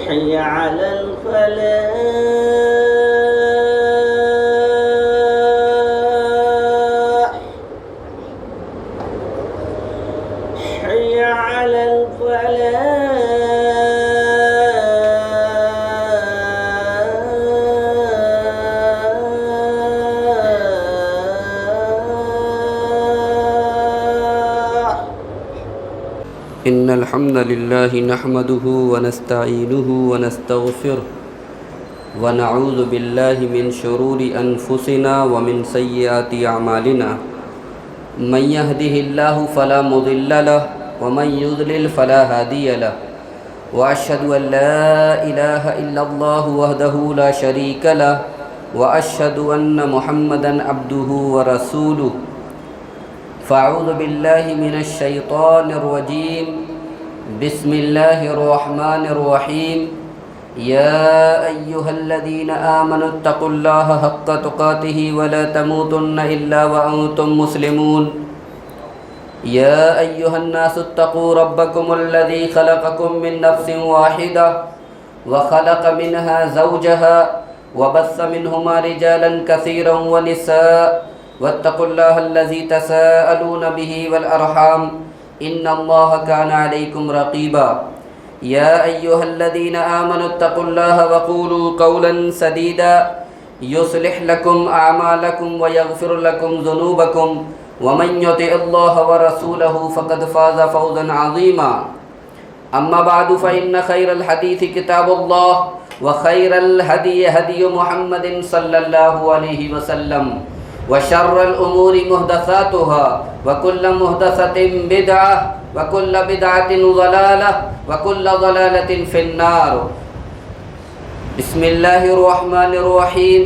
حي على الفلاح حي على الفلاح. إن الحمد لله نحمده ونستعينه ونستغفره ونعوذ بالله من شرور أنفسنا ومن سيئات أعمالنا. من يهده الله فلا مضل له ومن يضلل فلا هادي له. وأشهد أن لا إله إلا الله وحده لا شريك له وأشهد أن محمدا عبده ورسوله. فأعوذ بالله من الشيطان الرجيم. بسم الله الرحمن الرحيم. يا أيها الذين آمنوا اتقوا الله حق تقاته ولا تموتن إلا وأنتم مسلمون. يا أيها الناس اتقوا ربكم الذي خلقكم من نفس واحدة وخلق منها زوجها وبث منهما رجالا كثيرا ونساء واتقوا الله الذي تساءلون به والأرحام إن الله كان عليكم رقيبا. يا أيها الذين آمنوا اتقوا الله وقولوا قولا سديدا يصلح لكم أعمالكم ويغفر لكم ذنوبكم ومن يطع الله ورسوله فقد فاز فوزا عظيما. أما بعد فإن خير الحديث كتاب الله وخير الهدي هدي محمد صلى الله عليه وسلم وشر الأمور محدثاتها وكل محدثة بدعة وكل بدعة ضلالة وكل ضلالة في النار. بسم الله الرحمن الرحيم.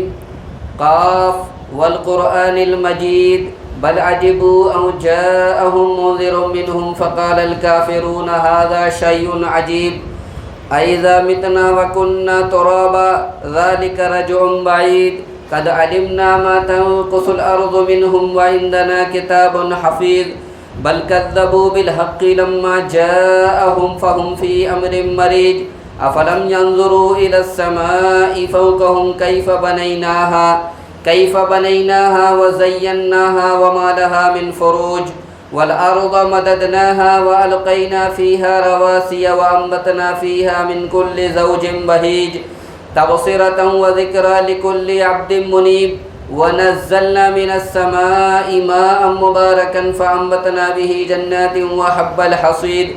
قاف والقرآن المجيد بل عجبوا أن جاءهم منذر منهم فقال الكافرون هذا شيء عجيب أئذا متنا وكنا ترابا ذلك رجع بعيد قد علمنا ما تنقص الأرض منهم وعندنا كتاب حفيظ بل كذبوا بالحق لما جاءهم فهم في أمر مريج أفلم ينظروا إلى السماء فوقهم كيف بنيناها وزيناها وما لها من فروج والأرض مددناها وألقينا فيها رواسي وأنبتنا فيها من كل زوج بهيج تبصرة وذكرى لكل عبد منيب ونزلنا من السماء ماء مباركا فأنبتنا به جنات وحب الحصيد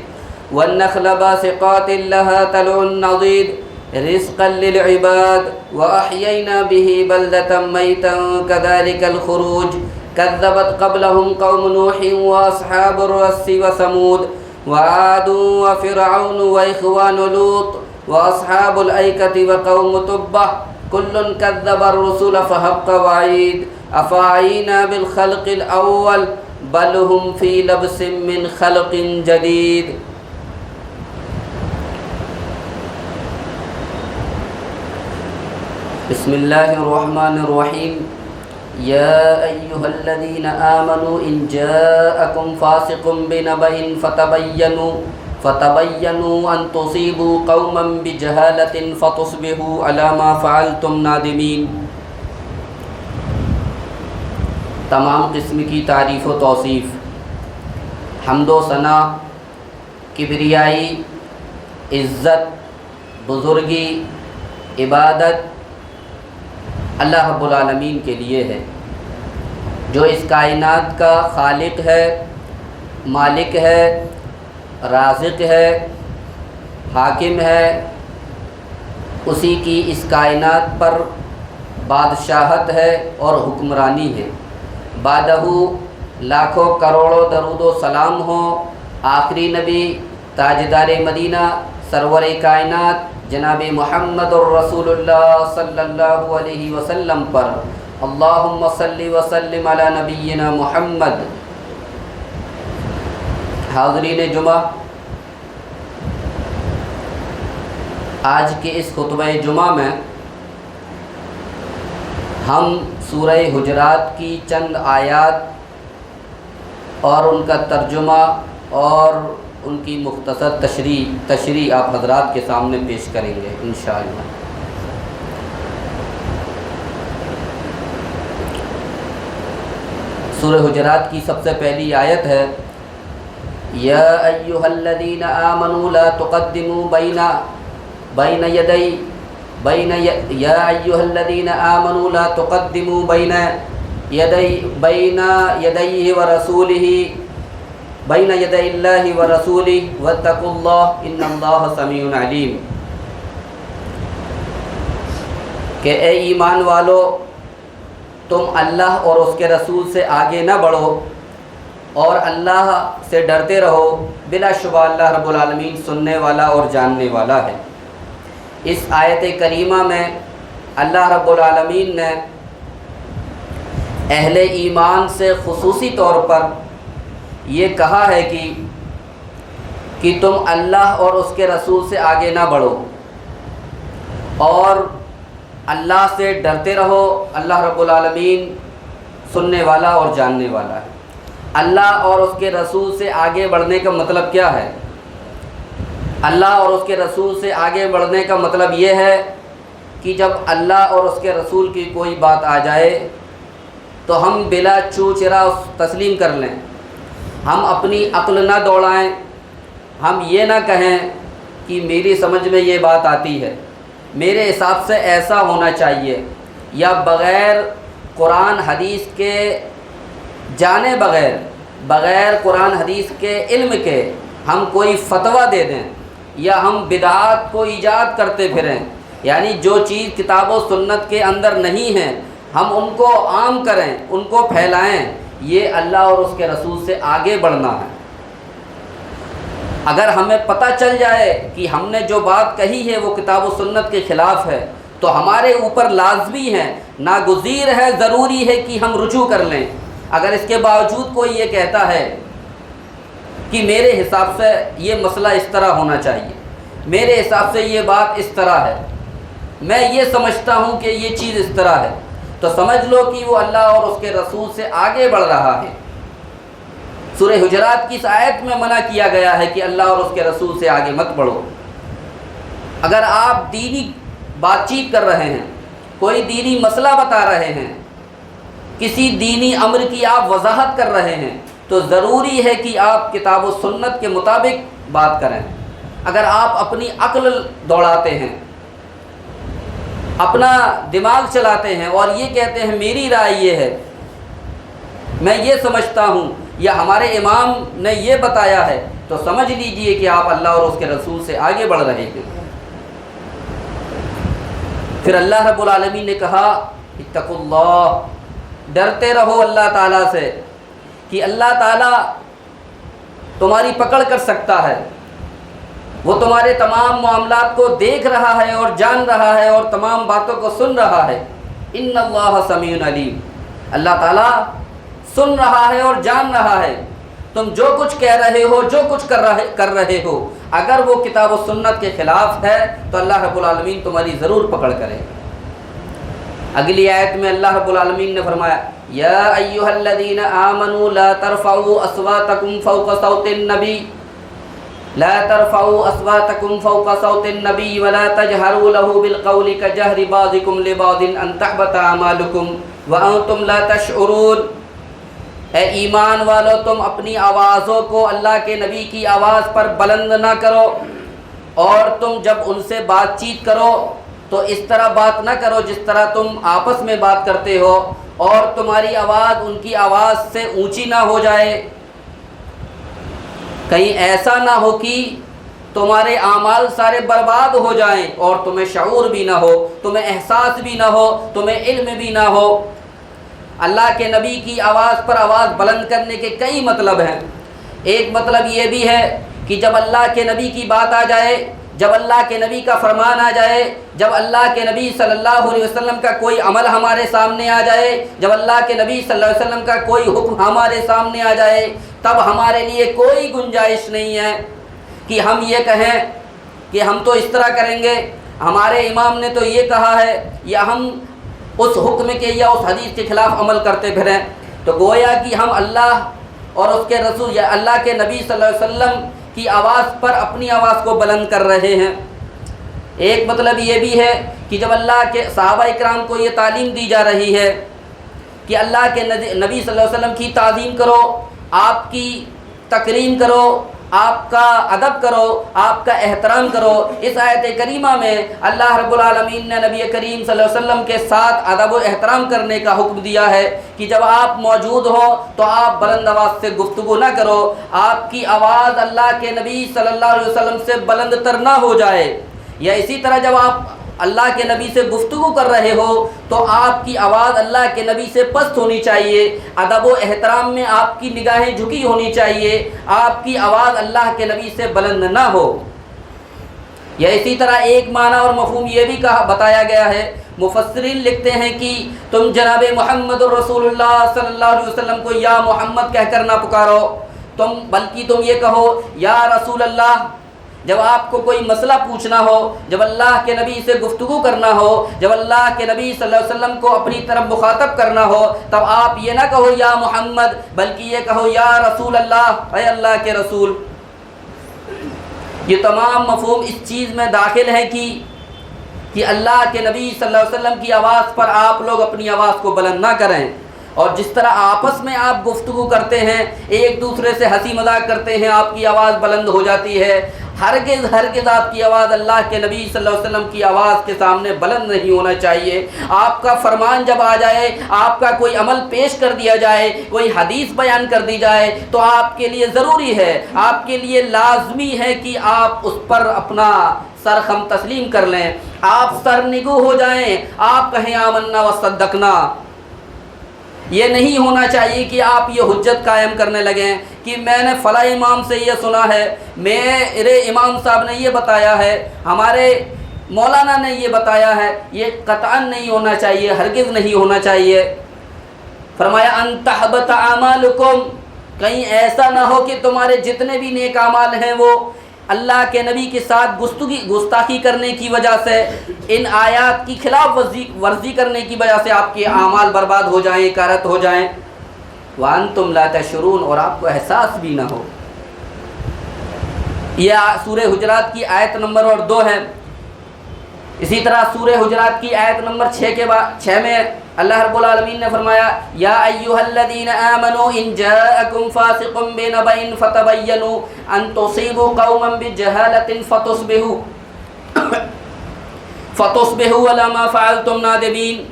والنخل باسقات لها طلع نضيد رزقا للعباد وأحيينا به بلدة ميتا كذلك الخروج كذبت قبلهم قوم نوح وأصحاب الرس وثمود وعاد وفرعون وإخوان لوط وأصحاب الأيكة وقوم تبع كل كذب الرسل فحق وعيد أفعينا بالخلق الأول بل هم في لبس من خلق جديد. بسم الله الرحمن الرحيم. يا أيها الذين آمنوا إن جاءكم فاسق بنبأ فتبينوا أن تصيبوا قوما بجهالة فتصبحوا على ما فعلتم نادمين. تمام قسم کی تعریف و توصیف، حمد و ثنا، کبریائی، عزت، بزرگی، عبادت اللہ رب العالمین کے لیے ہے، جو اس کائنات کا خالق ہے، مالک ہے، رازق ہے، حاکم ہے. اسی کی اس کائنات پر بادشاہت ہے اور حکمرانی ہے. بعدہ لاکھوں کروڑوں درود و سلام ہوں آخری نبی تاجدار مدینہ سرور کائنات جناب محمد الرسول اللہ صلی اللہ علیہ وسلم پر. اللہم صلی وسلم علی نبینا محمد. حاضرین جمعہ، آج کے اس خطبہ جمعہ میں ہم سورہ حجرات کی چند آیات اور ان کا ترجمہ اور ان کی مختصر تشریح آپ حضرات کے سامنے پیش کریں گے انشاءاللہ۔ سورہ حجرات کی سب سے پہلی آیت ہے یا ایھا الذین آمنوا لا تقدموا بین یدی اللہ ورسولہ واتقوا اللہ ان اللہ سمیع علیم، کہ اے ایمان والو تم اللہ اور اس کے رسول سے آگے نہ بڑھو اور اللہ سے ڈرتے رہو، بلا شبہ اللہ رب العالمین سننے والا اور جاننے والا ہے۔ اس آیت کریمہ میں اللہ رب العالمین نے اہل ایمان سے خصوصی طور پر یہ کہا ہے کہ تم اللہ اور اس کے رسول سے آگے نہ بڑھو اور اللہ سے ڈرتے رہو، اللہ رب العالمین سننے والا اور جاننے والا ہے۔ اللہ اور اس کے رسول سے آگے بڑھنے کا مطلب کیا ہے؟ اللہ اور اس کے رسول سے آگے بڑھنے کا مطلب یہ ہے کہ جب اللہ اور اس کے رسول کی کوئی بات آ جائے تو ہم بلا چو چرا تسلیم کر لیں، ہم اپنی عقل نہ دوڑائیں، ہم یہ نہ کہیں کہ میری سمجھ میں یہ بات آتی ہے، میرے حساب سے ایسا ہونا چاہیے، یا بغیر قرآن حدیث کے جانے بغیر قرآن حدیث کے علم کے ہم کوئی فتویٰ دے دیں یا ہم بدعات کو ایجاد کرتے پھریں، یعنی جو چیز کتاب و سنت کے اندر نہیں ہے ہم ان کو عام کریں، ان کو پھیلائیں، یہ اللہ اور اس کے رسول سے آگے بڑھنا ہے۔ اگر ہمیں پتہ چل جائے کہ ہم نے جو بات کہی ہے وہ کتاب و سنت کے خلاف ہے تو ہمارے اوپر لازمی ہے، ناگزیر ہے، ضروری ہے کہ ہم رجوع کر لیں۔ اگر اس کے باوجود کوئی یہ کہتا ہے کہ میرے حساب سے یہ مسئلہ اس طرح ہونا چاہیے، میرے حساب سے یہ بات اس طرح ہے، میں یہ سمجھتا ہوں کہ یہ چیز اس طرح ہے، تو سمجھ لو کہ وہ اللہ اور اس کے رسول سے آگے بڑھ رہا ہے۔ سورہ حجرات کی اس آیت میں منع کیا گیا ہے کہ اللہ اور اس کے رسول سے آگے مت بڑھو۔ اگر آپ دینی بات چیت کر رہے ہیں، کوئی دینی مسئلہ بتا رہے ہیں، کسی دینی امر کی آپ وضاحت کر رہے ہیں تو ضروری ہے کہ آپ کتاب و سنت کے مطابق بات کریں۔ اگر آپ اپنی عقل دوڑاتے ہیں، اپنا دماغ چلاتے ہیں اور یہ کہتے ہیں میری رائے یہ ہے، میں یہ سمجھتا ہوں، یا ہمارے امام نے یہ بتایا ہے، تو سمجھ لیجئے کہ آپ اللہ اور اس کے رسول سے آگے بڑھ رہے ہیں۔ پھر اللہ رب العالمین نے کہا اتقوا اللہ، ڈرتے رہو اللہ تعالیٰ سے، کہ اللہ تعالیٰ تمہاری پکڑ کر سکتا ہے، وہ تمہارے تمام معاملات کو دیکھ رہا ہے اور جان رہا ہے اور تمام باتوں کو سن رہا ہے۔ ان اللہ سمیع علیم، اللہ تعالیٰ سن رہا ہے اور جان رہا ہے، تم جو کچھ کہہ رہے ہو، جو کچھ کر رہے ہو، اگر وہ کتاب و سنت کے خلاف ہے تو اللہ رب العالمین تمہاری ضرور پکڑ کرے گا۔ اگلی آیت میں اللہ رب العالمین نے فرمایا یا ایھا الذین آمنوا لا ترفعوا اصواتکم فوق صوت النبی فوق صوت النبی ولا تجہروا له بالقول كجهر بعضکم لبعض ان تحبط اعمالکم وانتم لا تشعرون۔ اے ایمان والو، تم اپنی آوازوں کو اللہ کے نبی کی آواز پر بلند نہ کرو، اور تم جب ان سے بات چیت کرو تو اس طرح بات نہ کرو جس طرح تم آپس میں بات کرتے ہو، اور تمہاری آواز ان کی آواز سے اونچی نہ ہو جائے، کہیں ایسا نہ ہو کہ تمہارے اعمال سارے برباد ہو جائیں اور تمہیں شعور بھی نہ ہو، تمہیں احساس بھی نہ ہو، تمہیں علم بھی نہ ہو۔ اللہ کے نبی کی آواز پر آواز بلند کرنے کے کئی مطلب ہیں۔ ایک مطلب یہ بھی ہے کہ جب اللہ کے نبی کی بات آ جائے، جب اللہ کے نبی کا فرمان آ جائے، جب اللہ کے نبی صلی اللہ علیہ وسلم کا کوئی عمل ہمارے سامنے آ جائے، جب اللہ کے نبی صلی اللہ علیہ وسلم کا کوئی حکم ہمارے سامنے آ جائے، تب ہمارے لیے کوئی گنجائش نہیں ہے کہ ہم یہ کہیں کہ ہم تو اس طرح کریں گے، ہمارے امام نے تو یہ کہا ہے، یا ہم اس حکم کے یا اس حدیث کے خلاف عمل کرتے پھریں۔ تو گویا کہ ہم اللہ اور اس کے رسول یا اللہ کے نبی صلی اللہ علیہ وسلم کی کی آواز پر اپنی آواز کو بلند کر رہے ہیں۔ ایک مطلب یہ بھی ہے کہ جب اللہ کے صحابہ اکرام کو یہ تعلیم دی جا رہی ہے کہ اللہ کے نبی صلی اللہ علیہ وسلم کی تعظیم کرو، آپ کی تکریم کرو، آپ کا ادب کرو، آپ کا احترام کرو، اس آیت کریمہ میں اللہ رب العالمین نے نبی کریم صلی اللہ علیہ وسلم کے ساتھ ادب و احترام کرنے کا حکم دیا ہے کہ جب آپ موجود ہو تو آپ بلند آواز سے گفتگو نہ کرو، آپ کی آواز اللہ کے نبی صلی اللہ علیہ وسلم سے بلند تر نہ ہو جائے، یا اسی طرح جب آپ اللہ کے نبی سے گفتگو کر رہے ہو تو آپ کی آواز اللہ کے نبی سے پست ہونی چاہیے، ادب و احترام میں آپ کی نگاہیں جھکی ہونی چاہیے، آپ کی آواز اللہ کے نبی سے بلند نہ ہو۔ یا اسی طرح ایک معنی اور مفہوم یہ بھی بتایا گیا ہے، مفسرین لکھتے ہیں کہ تم جناب محمد رسول اللہ صلی اللہ علیہ وسلم کو یا محمد کہہ کر نہ پکارو، بلکہ تم یہ کہو یا رسول اللہ۔ جب آپ کو کوئی مسئلہ پوچھنا ہو، جب اللہ کے نبی سے گفتگو کرنا ہو، جب اللہ کے نبی صلی اللہ علیہ وسلم کو اپنی طرف مخاطب کرنا ہو، تب آپ یہ نہ کہو یا محمد، بلکہ یہ کہو یا رسول اللہ، اے اللہ کے رسول۔ یہ تمام مفہوم اس چیز میں داخل ہیں کہ اللہ کے نبی صلی اللہ علیہ وسلم کی آواز پر آپ لوگ اپنی آواز کو بلند نہ کریں، اور جس طرح آپس میں آپ گفتگو کرتے ہیں، ایک دوسرے سے ہنسی مذاق کرتے ہیں، آپ کی آواز بلند ہو جاتی ہے، ہرگز آپ کی آواز اللہ کے نبی صلی اللہ علیہ وسلم کی آواز کے سامنے بلند نہیں ہونا چاہیے۔ آپ کا فرمان جب آ جائے، آپ کا کوئی عمل پیش کر دیا جائے، کوئی حدیث بیان کر دی جائے، تو آپ کے لیے ضروری ہے، آپ کے لیے لازمی ہے کہ آپ اس پر اپنا سر خم تسلیم کر لیں، آپ سرنگو ہو جائیں، آپ کہیں آمنا وصدقنا۔ یہ نہیں ہونا چاہیے کہ آپ یہ حجت قائم کرنے لگیں کہ میں نے فلاں امام سے یہ سنا ہے، میرے امام صاحب نے یہ بتایا ہے، ہمارے مولانا نے یہ بتایا ہے۔ یہ قطعاً نہیں ہونا چاہیے، ہرگز نہیں ہونا چاہیے۔ فرمایا ان تحبط اعمالکم، کہیں ایسا نہ ہو کہ تمہارے جتنے بھی نیک اعمال ہیں وہ اللہ کے نبی کے ساتھ گستاخی کرنے کی وجہ سے، ان آیات کی خلاف ورزی کرنے کی وجہ سے آپ کے اعمال برباد ہو جائیں، کارت ہو جائیں۔ وَأَنْتُمْ لَا تَشْعُرُونَ، اور آپ کو احساس بھی نہ ہو۔ یہ سورہ حجرات کی آیت نمبر 2 ہے۔ اسی طرح سورہ حجرات کی آیت نمبر 6 میں اللہ رب العالمین نے فرمایا یا ایھا الذین آمنوا ان جاءکم فاسق بنبأ فتبینوا ان تصیبوا قوما بجہالۃ فتصبحوا علی ما فعلتم نادمین۔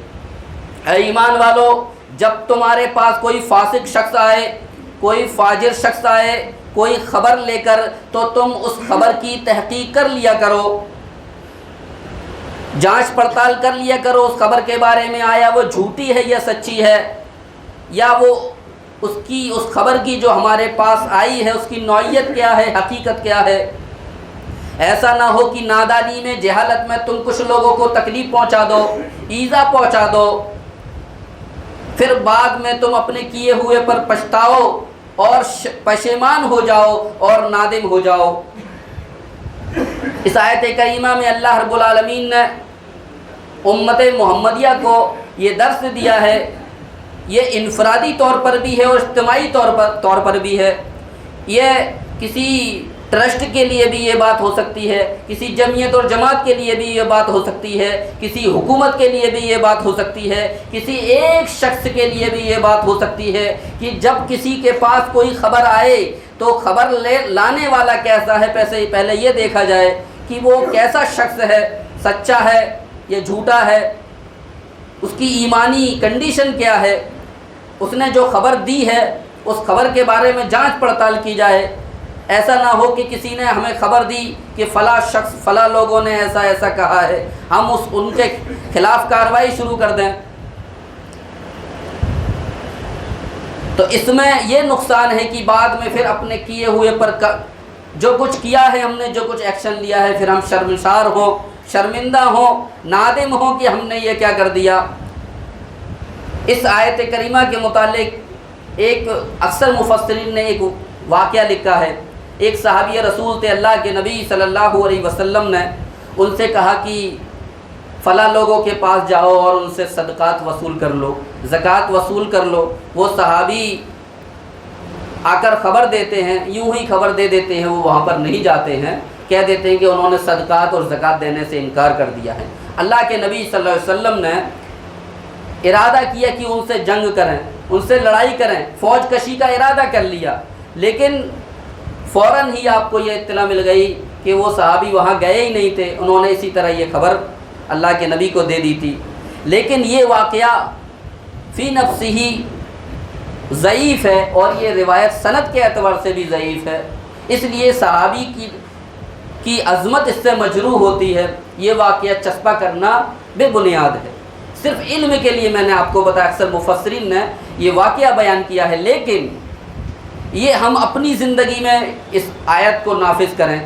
اے ایمان والو، جب تمہارے پاس کوئی فاسق شخص آئے، کوئی فاجر شخص آئے کوئی خبر لے کر، تو تم اس خبر کی تحقیق کر لیا کرو، جانچ پڑتال کر لیا کرو اس خبر کے بارے میں، آیا وہ جھوٹی ہے یا سچی ہے، یا وہ اس خبر کی جو ہمارے پاس آئی ہے اس کی نوعیت کیا ہے، حقیقت کیا ہے۔ ایسا نہ ہو کہ نادانی میں، جہالت میں تم کچھ لوگوں کو تکلیف پہنچا دو، ایذا پہنچا دو، پھر بعد میں تم اپنے کیے ہوئے پر پچھتاؤ اور پشیمان ہو جاؤ اور نادم ہو جاؤ۔ اس آیت کریمہ میں اللہ رب العالمین نے امت محمدیہ کو یہ درس دیا ہے، یہ انفرادی طور پر بھی ہے اور اجتماعی طور پر بھی ہے۔ یہ کسی ٹرسٹ کے لیے بھی یہ بات ہو سکتی ہے، کسی جمعیت اور جماعت کے لیے بھی یہ بات ہو سکتی ہے، کسی حکومت کے لیے بھی یہ بات ہو سکتی ہے، کسی ایک شخص کے لیے بھی یہ بات ہو سکتی ہے کہ جب کسی کے پاس کوئی خبر آئے تو خبر لانے والا کیسا ہے، پہلے یہ دیکھا جائے کہ وہ کیسا شخص ہے، سچا ہے یا جھوٹا ہے، اس کی ایمانی کنڈیشن کیا ہے، اس نے جو خبر دی ہے اس خبر کے بارے میں جانچ پڑتال کی جائے۔ ایسا نہ ہو کہ کسی نے ہمیں خبر دی کہ فلاں شخص فلاں لوگوں نے ایسا ایسا کہا ہے، ہم ان کے خلاف کارروائی شروع کر دیں۔ تو اس میں یہ نقصان ہے کہ بعد میں پھر اپنے کیے ہوئے پر جو کچھ کیا ہے ہم نے، جو کچھ ایکشن لیا ہے، پھر ہم شرمسار ہوں، شرمندہ ہوں، نادم ہوں کہ ہم نے یہ کیا کر دیا۔ اس آیت کریمہ کے متعلق ایک اکثر مفسرین نے ایک واقعہ لکھا ہے۔ ایک صحابی رسول تھے، اللہ کے نبی صلی اللہ علیہ وسلم نے ان سے کہا کہ فلاں لوگوں کے پاس جاؤ اور ان سے صدقات وصول کر لو، زکوٰۃ وصول کر لو۔ وہ صحابی آ کر خبر دیتے ہیں، یوں ہی خبر دے دیتے ہیں، وہ وہاں پر نہیں جاتے ہیں، کہہ دیتے ہیں کہ انہوں نے صدقات اور زکوٰۃ دینے سے انکار کر دیا ہے۔ اللہ کے نبی صلی اللہ علیہ وسلم نے ارادہ کیا کہ ان سے جنگ کریں، ان سے لڑائی کریں، فوج کشی کا ارادہ کر لیا، لیکن فوراً ہی آپ کو یہ اطلاع مل گئی کہ وہ صحابی وہاں گئے ہی نہیں تھے، انہوں نے اسی طرح یہ خبر اللہ کے نبی کو دے دی تھی۔ لیکن یہ واقعہ فی نفسہ ہی ضعیف ہے، اور یہ روایت سند کے اعتبار سے بھی ضعیف ہے، اس لیے صحابی کی عظمت اس سے مجروح ہوتی ہے۔ یہ واقعہ چسپاں کرنا بے بنیاد ہے۔ صرف علم کے لیے میں نے آپ کو بتایا، اکثر مفسرین نے یہ واقعہ بیان کیا ہے، لیکن یہ ہم اپنی زندگی میں اس آیت کو نافذ کریں،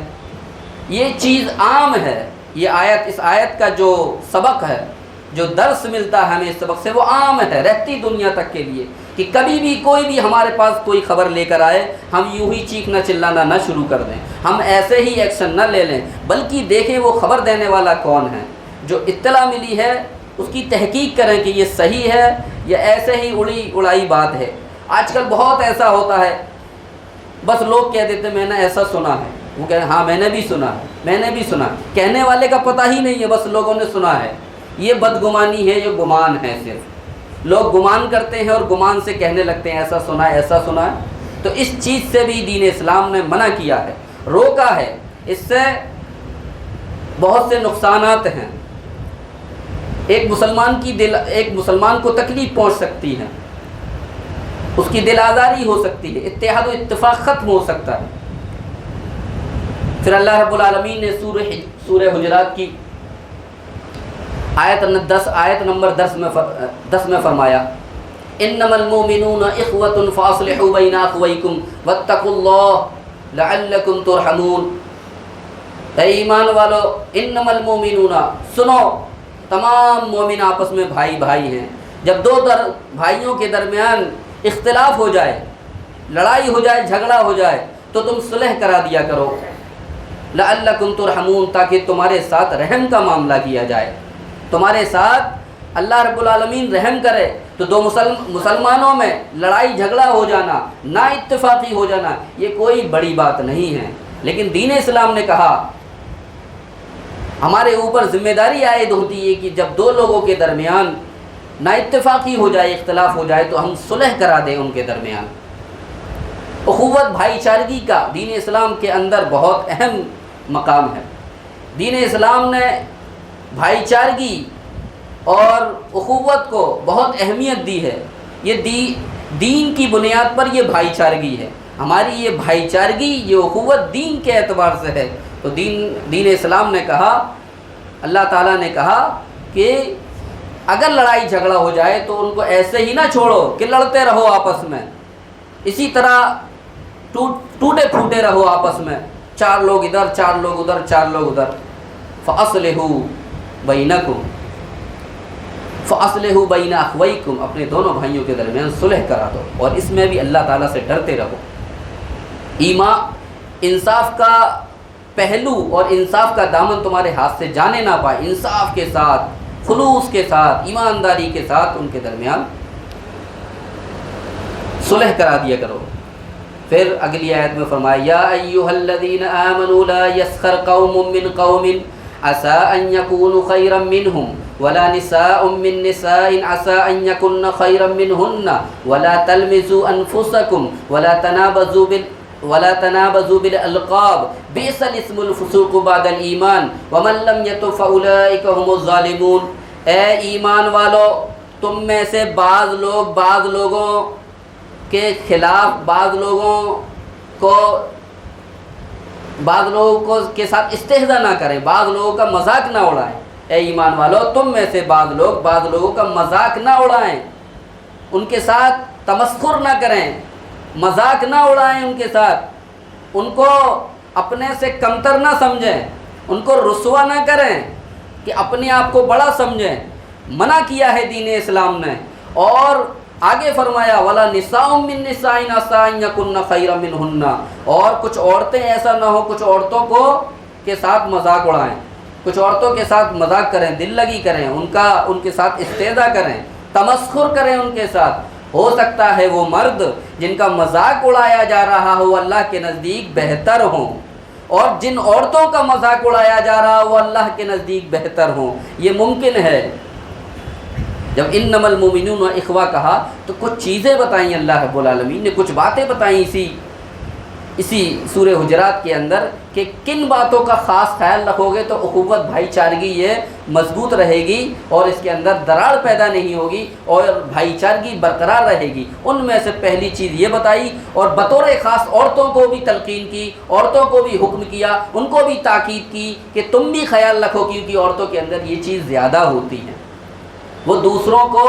یہ چیز عام ہے۔ یہ آیت، اس آیت کا جو سبق ہے، جو درس ملتا ہے ہمیں اس سبق سے، وہ عام ہے رہتی دنیا تک کے لیے، کہ کبھی بھی کوئی بھی ہمارے پاس کوئی خبر لے کر آئے، ہم یوں ہی چیخنا چلانا نہ شروع کر دیں، ہم ایسے ہی ایکشن نہ لے لیں، بلکہ دیکھیں وہ خبر دینے والا کون ہے، جو اطلاع ملی ہے اس کی تحقیق کریں کہ یہ صحیح ہے یا ایسے ہی اڑائی بات ہے۔ آج کل بہت ایسا ہوتا ہے، بس لوگ کہہ دیتے میں نے ایسا سنا ہے، وہ کہہ رہے ہاں میں نے بھی سنا ہے، میں نے بھی سنا، کہنے والے کا پتہ ہی نہیں ہے، بس لوگوں نے سنا ہے۔ یہ بدگمانی ہے، یہ گمان ہے، صرف لوگ گمان کرتے ہیں اور گمان سے کہنے لگتے ہیں ایسا سنا ہے، ایسا سنا ہے۔ تو اس چیز سے بھی دین اسلام نے منع کیا ہے، روکا ہے، اس سے بہت سے نقصانات ہیں۔ ایک مسلمان کو تکلیف پہنچ سکتی ہے، اس کی دل آزاری ہو سکتی ہے، اتحاد و اتفاق ختم ہو سکتا ہے۔ پھر اللہ رب العالمین نے سورہ حجرات کی آیت نمبر 10 میں فرمایا انما المؤمنون اخوة فاصلحوا بین اخویکم واتقوا اللہ لعلکم ترحمون۔ اے ایمان والو، انما المؤمنون، سنو، تمام مومن آپس میں بھائی بھائی ہیں۔ جب دو بھائیوں کے درمیان اختلاف ہو جائے، لڑائی ہو جائے، جھگڑا ہو جائے، تو تم صلح کرا دیا کرو، لعلکم ترحمون، تاکہ تمہارے ساتھ رحم کا معاملہ کیا جائے، تمہارے ساتھ اللہ رب العالمین رحم کرے۔ تو دو مسلمانوں میں لڑائی جھگڑا ہو جانا، نا اتفاقی ہو جانا، یہ کوئی بڑی بات نہیں ہے، لیکن دین اسلام نے کہا ہمارے اوپر ذمہ داری عائد ہوتی ہے کہ جب دو لوگوں کے درمیان نا اتفاقی ہو جائے، اختلاف ہو جائے، تو ہم صلح کرا دیں ان کے درمیان۔ اخوت، بھائی چارگی کا دین اسلام کے اندر بہت اہم مقام ہے۔ دین اسلام نے بھائی چارگی اور اخوت کو بہت اہمیت دی ہے۔ یہ دین کی بنیاد پر یہ بھائی چارگی ہے، ہماری یہ بھائی چارگی، یہ اخوت دین کے اعتبار سے ہے۔ تو دین اسلام نے کہا، اللہ تعالیٰ نے کہا کہ اگر لڑائی جھگڑا ہو جائے تو ان کو ایسے ہی نہ چھوڑو کہ لڑتے رہو آپس میں، اسی طرح ٹوٹے پھوٹے رہو آپس میں، چار لوگ ادھر، چار لوگ ادھر، چار لوگ ادھر۔ فَأَصْلِحُوا بَيْنَكُمْ فَأَصْلِحُوا بَيْنَ أَخْوَيْكُمْ، اپنے دونوں بھائیوں کے درمیان صلح کرا دو، اور اس میں بھی اللہ تعالیٰ سے ڈرتے رہو۔ انصاف کا پہلو اور انصاف کا دامن تمہارے ہاتھ سے جانے نہ پائے، انصاف کے ساتھ، خلوص کے ساتھ، ایمانداری کے ساتھ ان کے درمیان صلح کرا دیا کرو۔ پھر اگلی آیت میں فرمایا یا ایھا الذین آمنوا لا یسخر قوم من قوم عسى ان يكونوا خيرا منهم ولا نساء من نساء عسى ان يكن خيرا منهن ولا تلمزوا انفسكم ولا تنابزوا بالالقاب بئس الاسم الفسوق بعد الايمان ومن لم يتب فاولئك هم الظالمون۔ اے ایمان والو، تم میں سے بعض لوگوں کے خلاف، بعض لوگوں کو کے ساتھ استہزاء نہ کریں، بعض لوگوں کا مذاق نہ اڑائیں۔ اے ایمان والو، تم میں سے بعض لوگوں کا مذاق نہ اڑائیں، ان کے ساتھ تمسخر نہ کریں، مذاق نہ اڑائیں ان کے ساتھ، ان کو اپنے سے کمتر نہ سمجھیں، ان کو رسوا نہ کریں کہ اپنے آپ کو بڑا سمجھیں۔ منع کیا ہے دین اسلام نے، اور آگے فرمایا وَلَا نِسَاءٌ مِّن نِّسَاءٍ عَسَىٰ أَن يَكُنَّ خَيْرًا مِّنْهُنَّ، اور کچھ عورتیں ایسا نہ ہو کچھ عورتوں کے ساتھ مذاق اڑائیں، کچھ عورتوں کے ساتھ مذاق کریں، دل لگی کریں، ان کے ساتھ استہزاء کریں، تمسخر کریں ان کے ساتھ، ہو سکتا ہے وہ مرد جن کا مذاق اڑایا جا رہا ہو اللہ کے نزدیک بہتر ہوں، اور جن عورتوں کا مذاق اڑایا جا رہا ہو وہ اللہ کے نزدیک بہتر ہوں۔ یہ ممکن ہے۔ جب انما المؤمنون اخوہ کہا تو کچھ چیزیں بتائیں اللہ رب العالمین نے، کچھ باتیں بتائیں اسی سورہ حجرات کے اندر کہ کن باتوں کا خاص خیال رکھو گے تو اخوت بھائی چارگی یہ مضبوط رہے گی اور اس کے اندر دراڑ پیدا نہیں ہوگی اور بھائی چارگی برقرار رہے گی۔ ان میں سے پہلی چیز یہ بتائی، اور بطور خاص عورتوں کو بھی تلقین کی، عورتوں کو بھی حکم کیا، ان کو بھی تاکید کی کہ تم بھی خیال رکھو، کیونکہ عورتوں کے اندر یہ چیز زیادہ ہوتی ہے، وہ دوسروں کو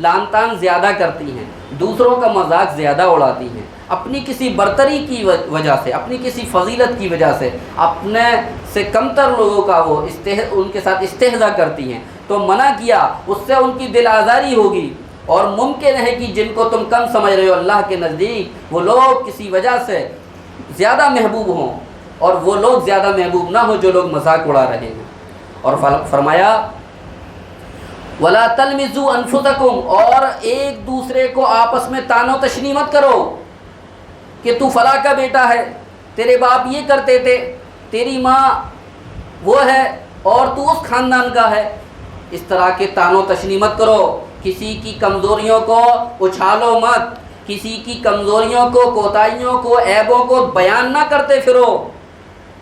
لان تان زیادہ کرتی ہیں، دوسروں کا مذاق زیادہ اڑاتی ہیں، اپنی کسی برتری کی وجہ سے، اپنی کسی فضیلت کی وجہ سے اپنے سے کمتر لوگوں کا وہ ان کے ساتھ استہزاء کرتی ہیں۔ تو منع کیا، اس سے ان کی دل آزاری ہوگی، اور ممکن ہے کہ جن کو تم کم سمجھ رہے ہو اللہ کے نزدیک وہ لوگ کسی وجہ سے زیادہ محبوب ہوں، اور وہ لوگ زیادہ محبوب نہ ہو جو لوگ مذاق اڑا رہے ہیں۔ اور فرمایا وَلَا تَلْمِزُوا أَنفُسَكُمْ، اور ایک دوسرے کو آپس میں طعن و تشنیع مت کرو کہ تو فلاں کا بیٹا ہے، تیرے باپ یہ کرتے تھے، تیری ماں وہ ہے اور تو اس خاندان کا ہے۔ اس طرح کے طعن و تشنیع مت کرو، کسی کی کمزوریوں کو اچھالو مت، کسی کی کمزوریوں کو، کوتاہیوں کو، عیبوں کو بیان نہ کرتے پھرو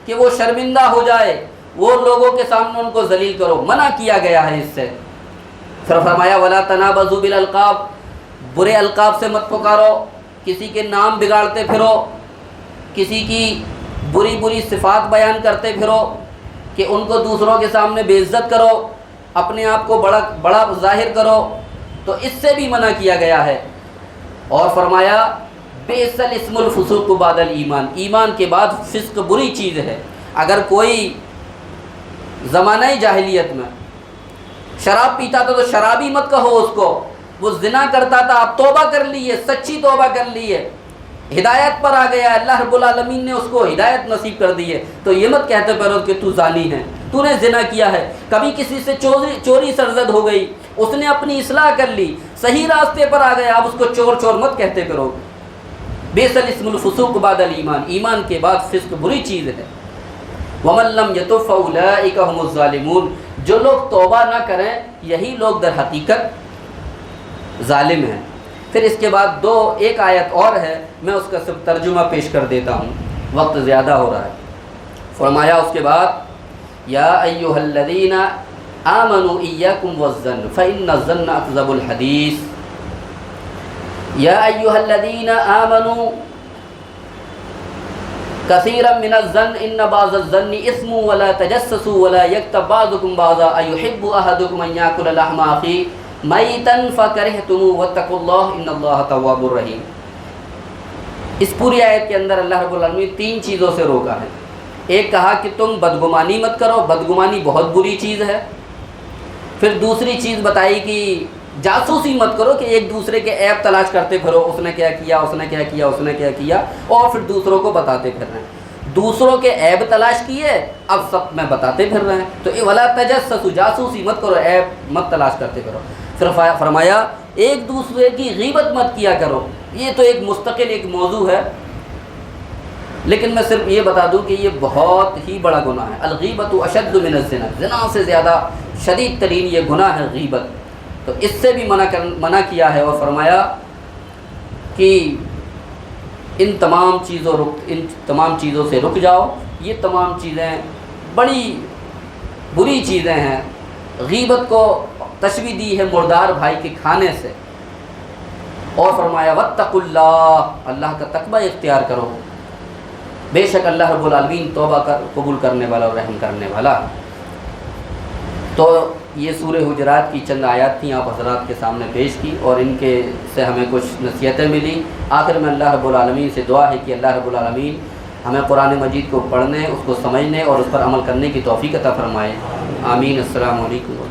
کہ وہ شرمندہ ہو جائے، وہ لوگوں کے سامنے ان کو ذلیل کرو، منع کیا گیا ہے اس سے۔ پھر فرمایا وَلَا تَنَابَزُوا بِالْأَلْقَابِ، برے القاب سے مت پکارو، کسی کے نام بگاڑتے پھرو، کسی کی بری بری صفات بیان کرتے پھرو کہ ان کو دوسروں کے سامنے بے عزت کرو، اپنے آپ کو بڑا ظاہر کرو، تو اس سے بھی منع کیا گیا ہے۔ اور فرمایا بئس الاسم الفسوق بعد الایمان، ایمان کے بعد فسق بری چیز ہے۔ اگر کوئی زمانہ جاہلیت میں شراب پیتا تھا تو شرابی مت کہو اس کو، وہ زنا کرتا تھا اب توبہ کر لی ہے، سچی توبہ کر لی ہے، ہدایت پر آ گیا، اللہ رب العالمین نے اس کو ہدایت نصیب کر دی ہے، تو یہ مت کہتے پھرو کہ تو زانی ہے، تو نے زنا کیا ہے۔ کبھی کسی سے چوری سرزد ہو گئی، اس نے اپنی اصلاح کر لی، صحیح راستے پر آ گیا، اب اس کو چور چور مت کہتے پھرو۔ بئس الاسم الفسوق بعد الایمان، ایمان کے بعد فسق بری چیز ہے۔ وَمَن لَّمْ يَتُبْ فَأُولَٰئِكَ هُمُ الظَّالِمُونَ، جو لوگ توبہ نہ کریں یہی لوگ در حقیقت ظالم ہیں۔ پھر اس کے بعد ایک آیت اور ہے، میں اس کا صرف ترجمہ پیش کر دیتا ہوں، وقت زیادہ ہو رہا ہے۔ فرمایا اس کے بعد یا ایھا الذین آمنوا ایاکم والظن فإن الظن اکذب الحدیث، یا ایھا الذین آمنوا کثیرا من الظن ان بعض الظن اثم ولا تجسسوا ولا یغتب بعضکم بعضا ایحب احدکم ان یاکل لحم اخیہ میتا فکرہتموہ واتقوا اللہ ان اللہ تواب الرحیم۔ اس پوری آیت کے اندر اللہ رب العالمین 3 چیزوں سے روکا ہے۔ ایک کہا کہ تم بدگمانی مت کرو، بدگمانی بہت بری چیز ہے۔ پھر دوسری چیز بتائی کہ جاسوسی مت کرو کہ ایک دوسرے کے عیب تلاش کرتے پھرو، اس نے کیا کیا، اس نے کیا کیا، اس نے کیا کیا، اور پھر دوسروں کو بتاتے پھر رہے ہیں۔ دوسروں کے عیب تلاش کیے، اب سب میں بتاتے پھر رہے ہیں، تو ولا تجسسوا، جاسوسی مت کرو، عیب مت تلاش کرتے پھرو۔ پھر فرمایا ایک دوسرے کی غیبت مت کیا کرو۔ یہ تو ایک مستقل ایک موضوع ہے، لیکن میں صرف یہ بتا دوں کہ یہ بہت ہی بڑا گناہ ہے۔ الغیبۃ اشد من الزنا، زنا سے زیادہ شدید ترین یہ گناہ ہے غیبت، تو اس سے بھی منع کیا ہے۔ اور فرمایا کہ ان تمام چیزوں سے رک جاؤ، یہ تمام چیزیں بڑی بری چیزیں ہیں۔ غیبت کو تشبیہ دی ہے مردار بھائی کے کھانے سے، اور فرمایا واتقوا اللہ، اللہ کا تقوی اختیار کرو، بے شک اللہ رب العالمین توبہ قبول کرنے والا اور رحم کرنے والا۔ تو یہ سورہ حجرات کی چند آیات تھیں، آپ حضرات کے سامنے پیش کی، اور ان کے سے ہمیں کچھ نصیحتیں ملی۔ آخر میں اللہ رب العالمین سے دعا ہے کہ اللہ رب العالمین ہمیں قرآن مجید کو پڑھنے، اس کو سمجھنے اور اس پر عمل کرنے کی توفیق عطا فرمائے۔ آمین۔ السلام علیکم۔